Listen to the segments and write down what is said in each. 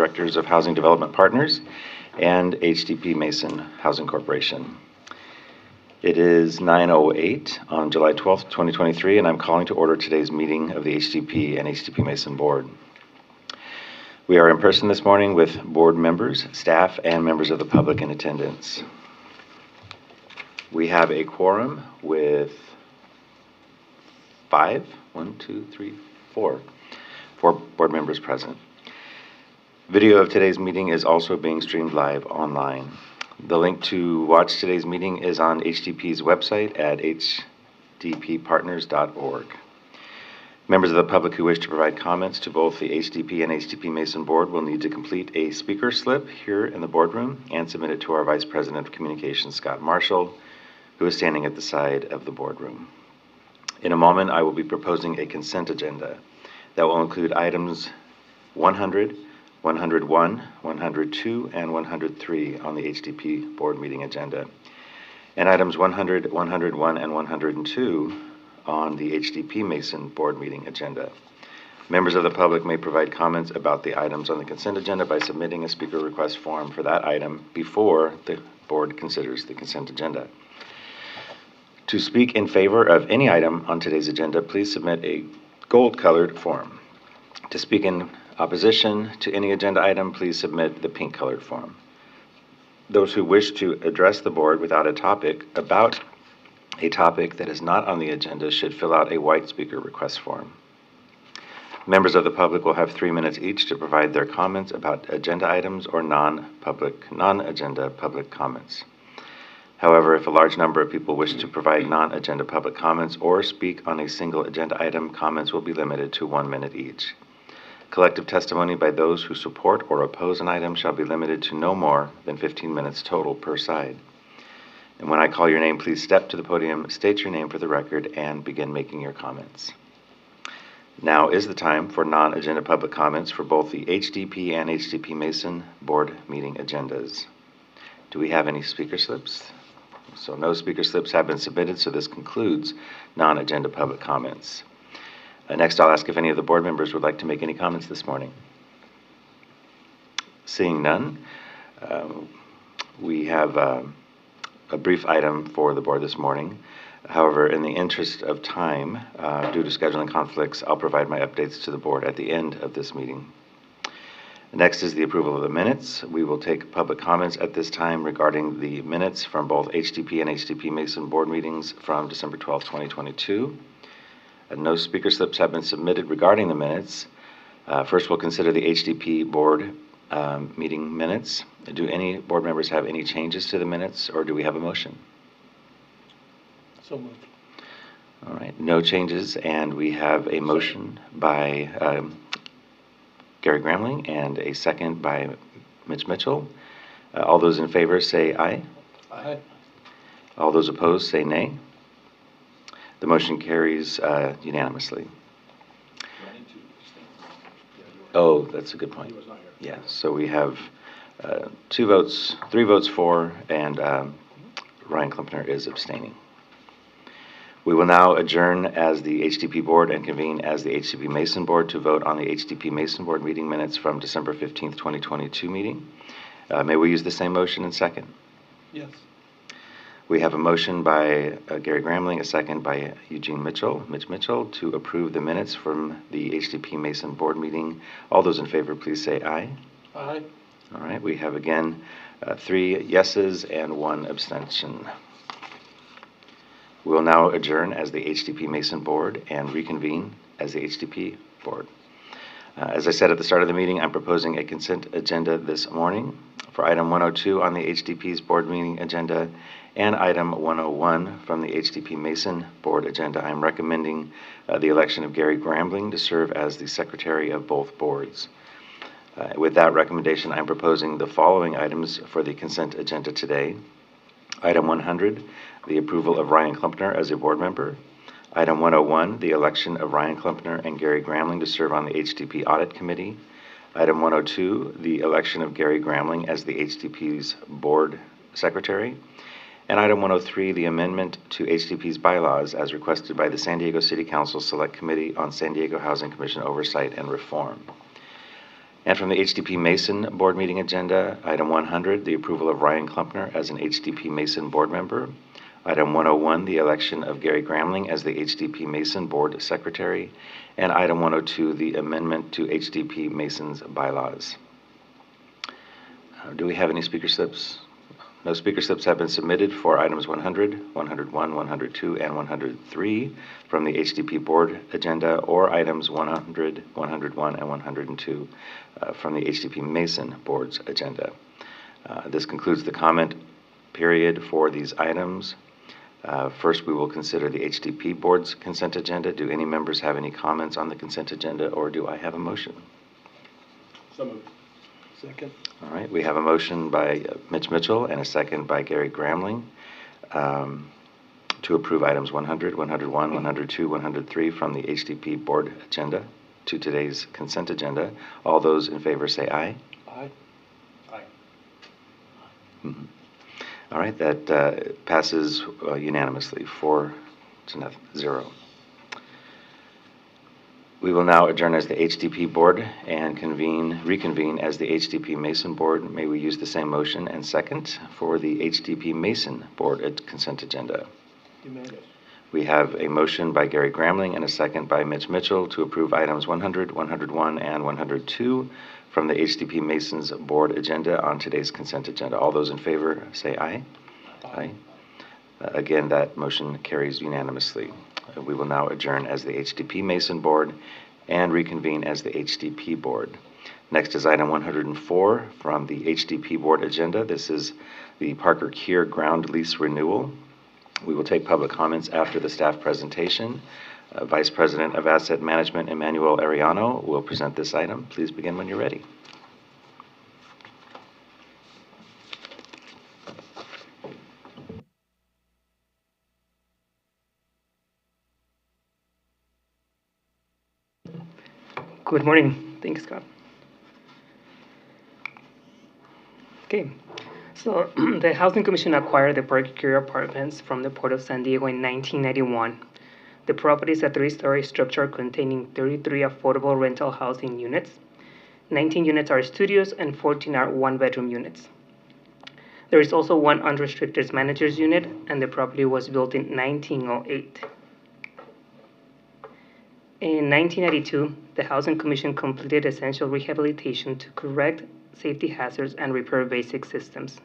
Directors of Housing Development Partners and HDP Mason Housing Corporation. It is 9:08 on July 12th, 2023, and I'm calling to order today's meeting of the HDP and HDP Mason Board. We are in person this morning with board members, staff, and members of the public in attendance. We have a quorum with four board members present. Video of today's meeting is also being streamed live online. The link to watch today's meeting is on HDP's website at hdppartners.org. Members of the public who wish to provide comments to both the HDP and HDP Mason Board will need to complete a speaker slip here in the boardroom and submit it to our Vice President of Communications, Scott Marshall, who is standing at the side of the boardroom. In a moment, I will be proposing a consent agenda that will include items 100, 101, 102, and 103 on the HDP board meeting agenda, and items 100, 101, and 102 on the HDP Mason board meeting agenda. Members of the public may provide comments about the items on the consent agenda by submitting a speaker request form for that item before the board considers the consent agenda. To speak in favor of any item on today's agenda, please submit a gold-colored form. To speak in opposition to any agenda item, please submit the pink-colored form. Those who wish to address the board about a topic that is not on the agenda should fill out a white speaker request form. Members of the public will have 3 minutes each to provide their comments about agenda items or non-agenda public comments. However, if a large number of people wish to provide non-agenda public comments or speak on a single agenda item, comments will be limited to 1 minute each. Collective testimony by those who support or oppose an item shall be limited to no more than 15 minutes total per side. And when I call your name, please step to the podium, state your name for the record, and begin making your comments. Now is the time for non-agenda public comments for both the HDP and HDP Mason board meeting agendas. Do we have any speaker slips? So no speaker slips have been submitted, so this concludes non-agenda public comments. Next, I'll ask if any of the board members would like to make any comments this morning. Seeing none, we have a brief item for the board this morning. However, in the interest of time, due to scheduling conflicts, I'll provide my updates to the board at the end of this meeting. Next is the approval of the minutes. We will take public comments at this time regarding the minutes from both HDP and HDP Mason board meetings from December 12, 2022. No speaker slips have been submitted regarding the minutes. First, we'll consider the HDP board meeting minutes. Do any board members have any changes to the minutes, or do we have a motion? So moved. All right, no changes, and we have a motion by Gary Gramling and a second by Mitch Mitchell. All those in favor say aye. Aye. All those opposed say nay. The motion carries unanimously. Oh, that's a good point. Yeah, so we have 3 votes for, and Ryan Klumpner is abstaining. We will now adjourn as the HDP board and convene as the HDP Mason board to vote on the HDP Mason board meeting minutes from December 15th, 2022 meeting. May we use the same motion and second? Yes. We have a motion by Gary Gramling, a second by Mitch Mitchell, to approve the minutes from the HDP Mason board meeting. All those in favor, please say aye. Aye. All right, we have again 3 yeses and 1 abstention. We will now adjourn as the HDP Mason board and reconvene as the HDP board. As I said at the start of the meeting, I'm proposing a consent agenda this morning for item 102 on the HDP's board meeting agenda and item 101 from the HDP Mason board agenda. I'm recommending the election of Gary Gramling to serve as the secretary of both boards. With that recommendation, I'm proposing the following items for the consent agenda today. Item 100, the approval of Ryan Klumpner as a board member. Item 101, the election of Ryan Klumpner and Gary Gramling to serve on the HDP Audit Committee. Item 102, the election of Gary Gramling as the HDP's board secretary. And item 103, the amendment to HDP's bylaws as requested by the San Diego City Council Select Committee on San Diego Housing Commission Oversight and Reform. And from the HDP Mason Board Meeting Agenda, item 100, the approval of Ryan Klumpner as an HDP Mason Board member. Item 101, the election of Gary Gramling as the HDP Mason Board Secretary. And item 102, the amendment to HDP Mason's bylaws. Do we have any speaker slips? No speaker slips have been submitted for items 100, 101, 102, and 103 from the HDP Board agenda, or items 100, 101, and 102 from the HDP Mason Board's agenda. This concludes the comment period for these items. First, we will consider the HDP Board's consent agenda. Do any members have any comments on the consent agenda, or do I have a motion? So moved. Second. All right, we have a motion by Mitch Mitchell and a second by Gary Gramling to approve items 100, 101, 102, 103 from the HDP Board agenda to today's consent agenda. All those in favor say aye. Aye. Aye. Mhm. All right, that passes unanimously, 4-0. We will now adjourn as the HDP Board and reconvene as the HDP Mason Board. May we use the same motion and second for the HDP Mason Board consent agenda. You made it. We have a motion by Gary Gramling and a second by Mitch Mitchell to approve items 100, 101, and 102 from the HDP Mason's Board agenda on today's consent agenda. All those in favor say aye. Aye. Again, that motion carries unanimously. We will now adjourn as the HDP Mason Board and reconvene as the HDP Board. Next is item 104 from the HDP Board agenda. This is the Parker Kier ground lease renewal. We will take public comments after the staff presentation. Vice President of Asset Management, Emmanuel Ariano, will present this item. Please begin when you're ready. Good morning. Thanks, Scott. Okay, so the Housing Commission acquired the Park Curie Apartments from the Port of San Diego in 1991. The property is a three-story structure containing 33 affordable rental housing units. 19 units are studios and 14 are one-bedroom units. There is also one unrestricted manager's unit, and the property was built in 1908. In 1992, the Housing Commission completed essential rehabilitation to correct safety hazards and repair basic systems.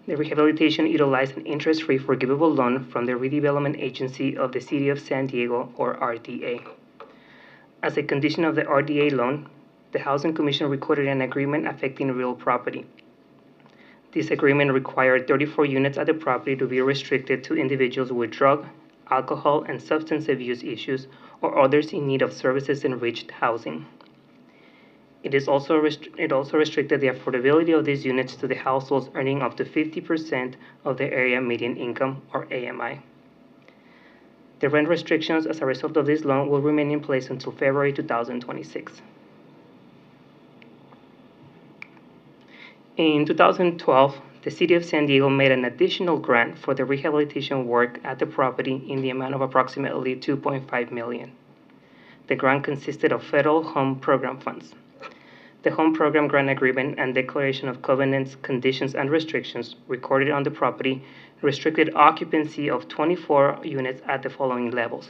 The rehabilitation utilized an interest-free forgivable loan from the Redevelopment Agency of the City of San Diego, or RDA. As a condition of the RDA loan, the Housing Commission recorded an agreement affecting real property. This agreement required 34 units at the property to be restricted to individuals with drug, alcohol, and substance abuse issues or others in need of services-enriched housing. It also restricted the affordability of these units to the households earning up to 50% of the area median income, or AMI. The rent restrictions as a result of this loan will remain in place until February 2026. In 2012, the City of San Diego made an additional grant for the rehabilitation work at the property in the amount of approximately $2.5 million. The grant consisted of federal home program funds. The home program grant agreement and declaration of covenants, conditions, and restrictions recorded on the property restricted occupancy of 24 units at the following levels: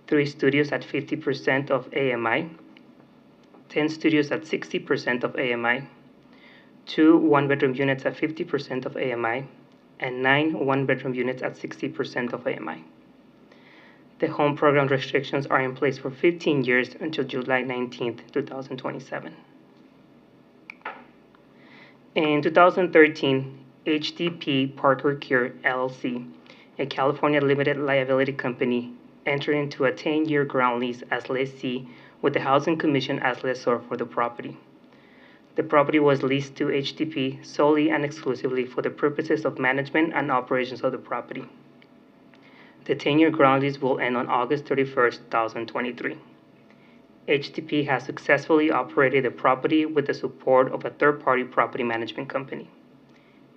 3 studios at 50% of AMI, 10 studios at 60% of AMI, 2 one-bedroom units at 50% of AMI, and 9 one-bedroom units at 60% of AMI. The home program restrictions are in place for 15 years until July 19, 2027. In 2013, HDP Parker Cure LLC, a California limited liability company, entered into a 10-year ground lease as lessee with the Housing Commission as lessor for the property. The property was leased to HDP solely and exclusively for the purposes of management and operations of the property. The 10-year ground lease will end on August 31, 2023. HDP has successfully operated the property with the support of a third-party property management company.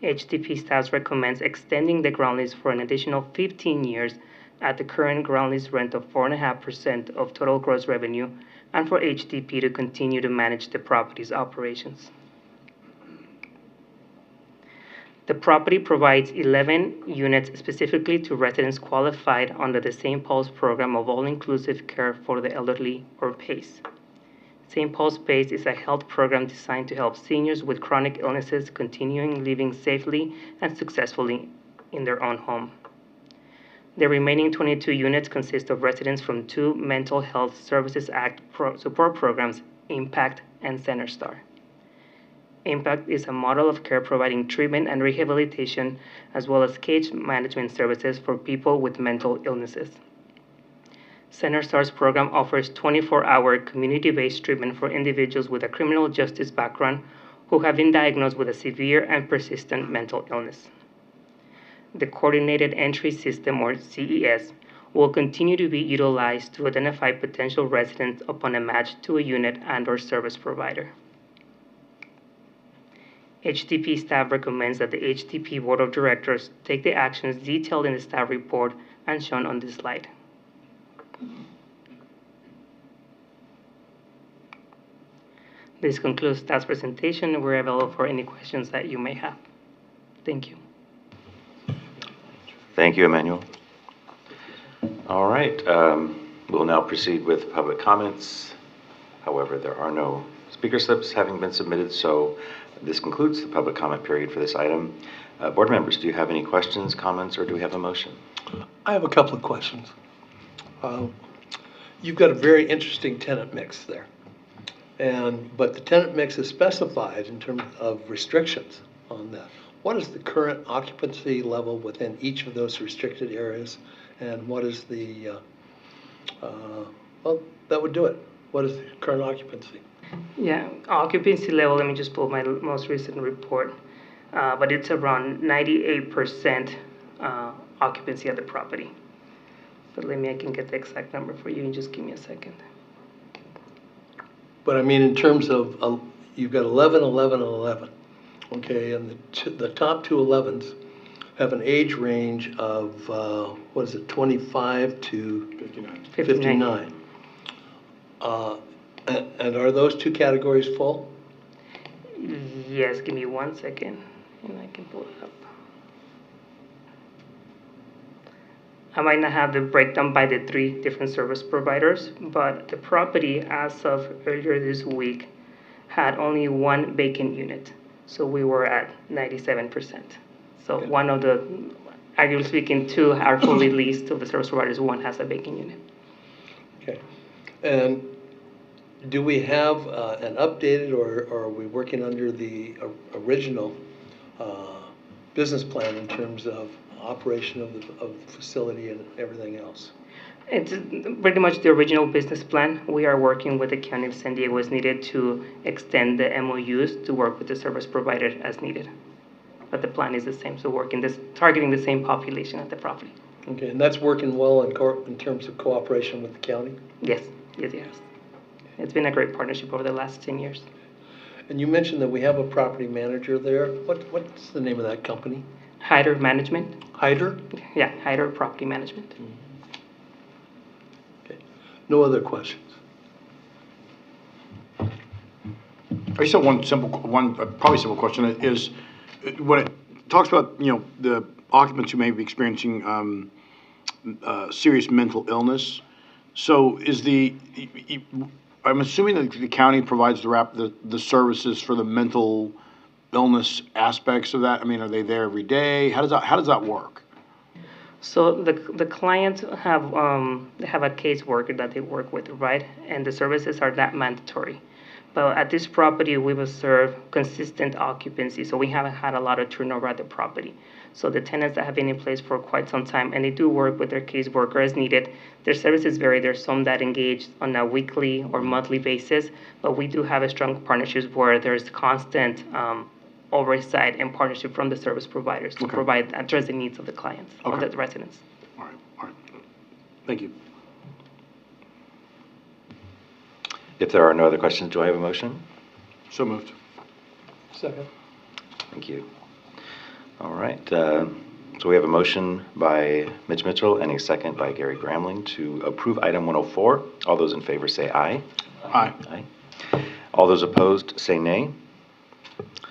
HDP staff recommends extending the ground lease for an additional 15 years at the current ground lease rent of 4.5% of total gross revenue, and for HDP to continue to manage the property's operations. The property provides 11 units specifically to residents qualified under the St. Paul's program of all-inclusive care for the elderly, or PACE. St. Paul's PACE is a health program designed to help seniors with chronic illnesses continuing living safely and successfully in their own home. The remaining 22 units consist of residents from two Mental Health Services Act support programs, IMPACT and CenterStar. IMPACT is a model of care providing treatment and rehabilitation, as well as case management services for people with mental illnesses. CenterStar's program offers 24-hour community-based treatment for individuals with a criminal justice background who have been diagnosed with a severe and persistent mental illness. The Coordinated Entry System, or CES, will continue to be utilized to identify potential residents upon a match to a unit and/or service provider. HDP staff recommends that the HDP Board of Directors take the actions detailed in the staff report and shown on this slide. This concludes staff's presentation. We're available for any questions that you may have. Thank you. Thank you, Emmanuel. All right, we'll now proceed with public comments. However, there are no speaker slips having been submitted, so this concludes the public comment period for this item. Board members, do you have any questions, comments, or do we have a motion? I have a couple of questions. You've got a very interesting tenant mix there. But the tenant mix is specified in terms of restrictions on that. What is the current occupancy level within each of those restricted areas? And what is the, well, that would do it. What is the current occupancy? Yeah, occupancy level, let me just pull my most recent report. But it's around 98% occupancy at the property. But I can get the exact number for you and just give me a second. But I mean, in terms of, you've got 11, 11, and 11. Okay, and the top two 11s have an age range of, 25 to 59. And are those two categories full? Yes, give me 1 second and I can pull it up. I might not have the breakdown by the 3 different service providers, but the property as of earlier this week had only 1 vacant unit. So we were at 97%. So Okay. one of the, arguably speaking, 2 are fully leased to the service providers, 1 has a vacant unit. Okay. And do we have an updated, or are we working under the original business plan in terms of operation of the facility and everything else? It's pretty much the original business plan. We are working with the County of San Diego as needed to extend the MOUs to work with the service provider as needed. But the plan is the same, so targeting the same population at the property. Okay, and that's working well in terms of cooperation with the county? Yes. It's been a great partnership over the last 10 years. And you mentioned that we have a property manager there. What's the name of that company? Hyder Management. Hyder? Yeah, Hyder Property Management. Okay. No other questions? I just have probably simple question is, when it talks about, the occupants who may be experiencing serious mental illness, so I'm assuming that the county provides the services for the mental illness aspects of that. I mean, are they there every day? How does that work? So the clients have a caseworker that they work with, right? And the services are not mandatory. But at this property, we've observed consistent occupancy, so we haven't had a lot of turnover at the property. So the tenants that have been in place for quite some time, and they do work with their caseworker as needed. Their services vary. There's some that engage on a weekly or monthly basis, but we do have a strong partnerships where there's constant oversight and partnership from the service providers to address the needs of the clients, of the residents. All right. Thank you. If there are no other questions, do I have a motion? So moved. Second. Thank you. All right. So we have a motion by Mitch Mitchell and a second by Gary Gramling to approve item 104. All those in favor say aye. Aye. Aye. All those opposed say nay.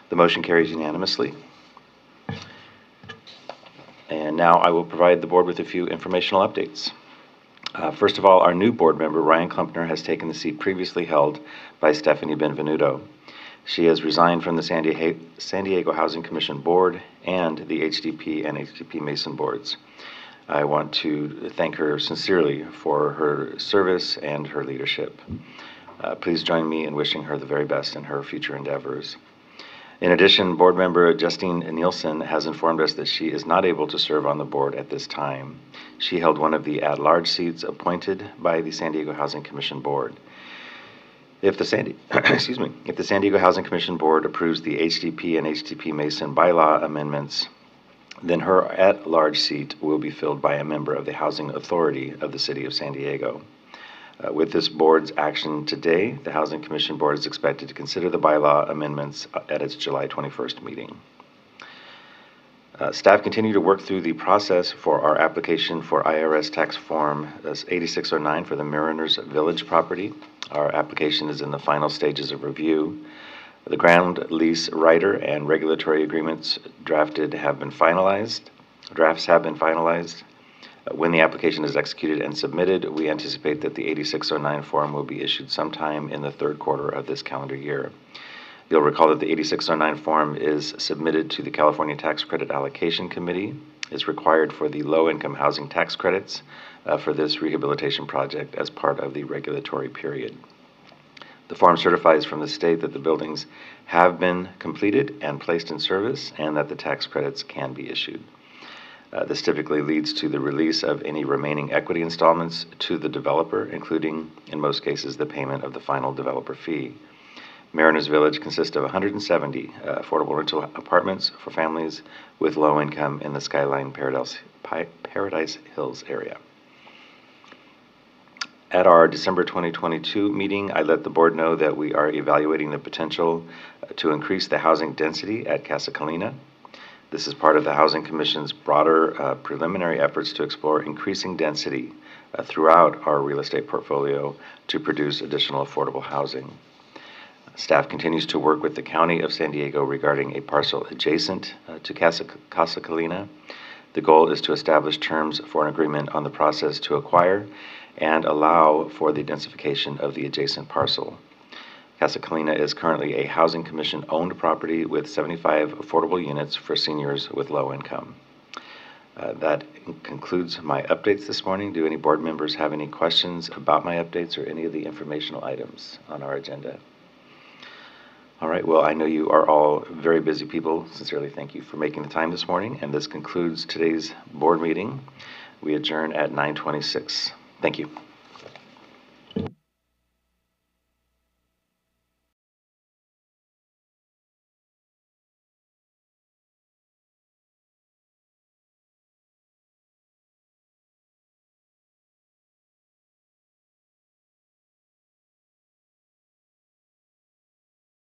The motion carries unanimously. And now I will provide the board with a few informational updates. First of all, our new board member, Ryan Klumpner, has taken the seat previously held by Stephanie Benvenuto. She has resigned from the San Diego Housing Commission Board and the HDP and HDP Mason boards. I want to thank her sincerely for her service and her leadership. Please join me in wishing her the very best in her future endeavors. In addition, board member Justine Nielsen has informed us that she is not able to serve on the board at this time. She held one of the at-large seats appointed by the San Diego Housing Commission Board. If the San Diego Housing Commission Board approves the HDP and HDP Mason bylaw amendments, then her at-large seat will be filled by a member of the Housing Authority of the City of San Diego. With this board's action today, the Housing Commission Board is expected to consider the bylaw amendments at its July 21st meeting. Staff continue to work through the process for our application for IRS tax form 8609 for the Mariners Village property. Our application is in the final stages of review. The ground lease rider and regulatory agreements drafts have been finalized. When the application is executed and submitted, we anticipate that the 8609 form will be issued sometime in the third quarter of this calendar year. You'll recall that the 8609 form is submitted to the California Tax Credit Allocation Committee. It's required for the low-income housing tax credits for this rehabilitation project as part of the regulatory period. The form certifies from the state that the buildings have been completed and placed in service and that the tax credits can be issued. This typically leads to the release of any remaining equity installments to the developer, including, in most cases, the payment of the final developer fee. Mariners Village consists of 170 affordable rental apartments for families with low income in the Skyline Paradise Hills area. At our December 2022 meeting, I let the board know that we are evaluating the potential to increase the housing density at Casa Colina. This is part of the Housing Commission's broader preliminary efforts to explore increasing density throughout our real estate portfolio to produce additional affordable housing. Staff continues to work with the County of San Diego regarding a parcel adjacent to Casa Colina. The goal is to establish terms for an agreement on the process to acquire and allow for the densification of the adjacent parcel. Casa Colina is currently a Housing Commission-owned property with 75 affordable units for seniors with low income. That concludes my updates this morning. Do any board members have any questions about my updates or any of the informational items on our agenda? All right, well, I know you are all very busy people. Sincerely thank you for making the time this morning, and this concludes today's board meeting. We adjourn at 9:26. Thank you.